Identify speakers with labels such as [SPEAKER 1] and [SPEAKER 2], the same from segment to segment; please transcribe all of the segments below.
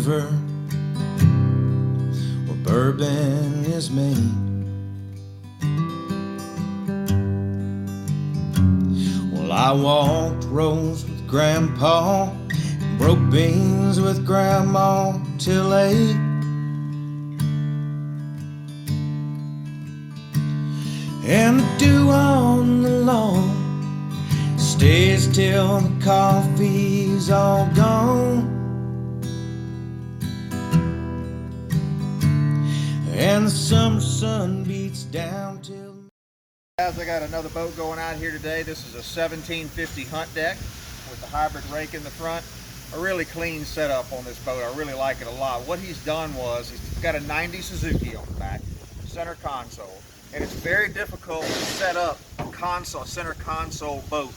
[SPEAKER 1] river where bourbon is made. Well, I walked roads with Grandpa and broke beans with Grandma till 8. And the dew on the lawn stays till the coffee's all gone, and the summer sun beats down till...
[SPEAKER 2] Guys, I got another boat going out here today. This is a 1750 hunt deck with the hybrid rake in the front. A really clean setup on this boat. I really like it a lot. What he's done was he's got a 90 Suzuki on the back, center console. And it's very difficult to set up a center console boat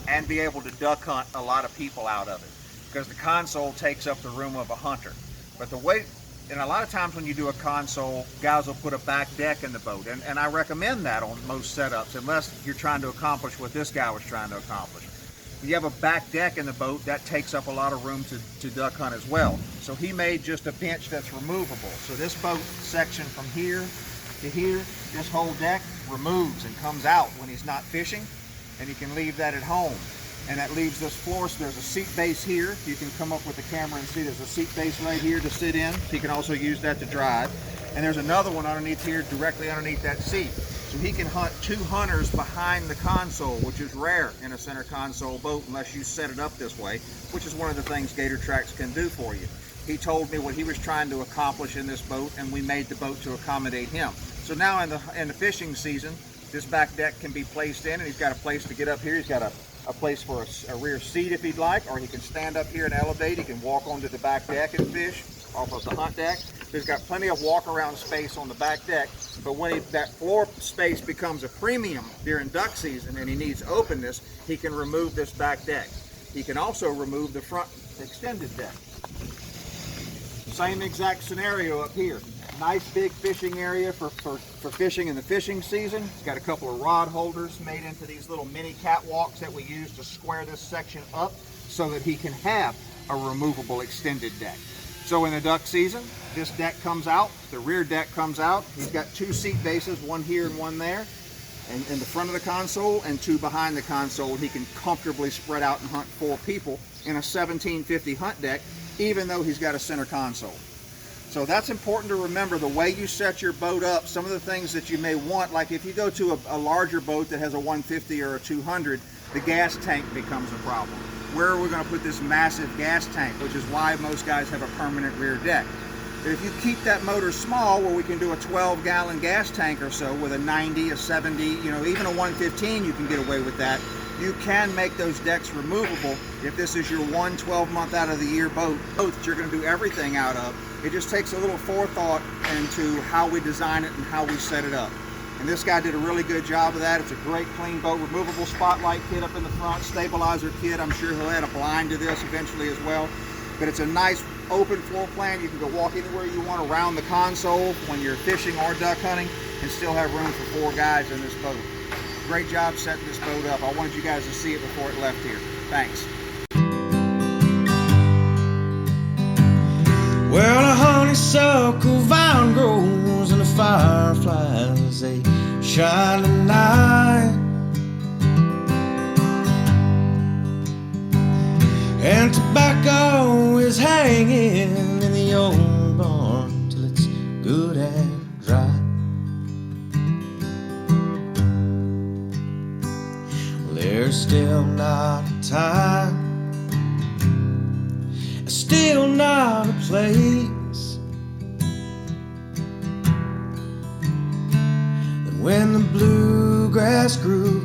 [SPEAKER 2] and be able to duck hunt a lot of people out of it, because the console takes up the room of a hunter. But the way, and a lot of times when you do a console, guys will put a back deck in the boat, and I recommend that on most setups, unless you're trying to accomplish what this guy was trying to accomplish. If you have a back deck in the boat, that takes up a lot of room to duck hunt as well. So he made just a bench that's removable. So this boat section from here to here, this whole deck removes and comes out when he's not fishing, and you can leave that at home. And that leaves this floor, so there's a seat base here. You can come up with the camera and see there's a seat base right here to sit in. He can also use that to drive. And there's another one underneath here, directly underneath that seat. So he can hunt 2 hunters behind the console, which is rare in a center console boat unless you set it up this way, which is one of the things Gator Trax can do for you. He told me what he was trying to accomplish in this boat, and we made the boat to accommodate him. So now in the fishing season, this back deck can be placed in, and he's got a place to get up here. He's got a place for a rear seat if he'd like, or he can stand up here and elevate. He can walk onto the back deck and fish off of the hunt deck. There's got plenty of walk around space on the back deck, but when that floor space becomes a premium during duck season and he needs openness, he can remove this back deck. He can also remove the front extended deck. Same exact scenario up here. Nice big fishing area for fishing in the fishing season. It's got a couple of rod holders made into these little mini catwalks that we use to square this section up so that he can have a removable extended deck. So in the duck season, this deck comes out, the rear deck comes out. He's got 2 seat bases, one here and one there, and in the front of the console and 2 behind the console. He can comfortably spread out and hunt 4 people in a 1750 hunt deck, even though he's got a center console. So that's important to remember, the way you set your boat up. Some of the things that you may want, like if you go to a larger boat that has a 150 or a 200, the gas tank becomes a problem. Where are we going to put this massive gas tank, which is why most guys have a permanent rear deck. But if you keep that motor small, where we can do a 12-gallon gas tank or so with a 90, a 70, even a 115, you can get away with that. You can make those decks removable if this is your 12-month out of the year boat that you're going to do everything out of. It just takes a little forethought into how we design it and how we set it up. And this guy did a really good job of that. It's a great clean boat. Removable spotlight kit up in the front, stabilizer kit. I'm sure he'll add a blind to this eventually as well. But it's a nice open floor plan. You can go walk anywhere you want around the console when you're fishing or duck hunting and still have room for 4 guys in this boat. Great job setting this boat up. I wanted you guys to see it before it left here. Thanks.
[SPEAKER 1] Well, a honeysuckle vine grows and the fireflies, they shine at night. And tobacco is hanging in the old barn till it's good and dry. Well, there's still not a time, still not a place, that when the bluegrass grew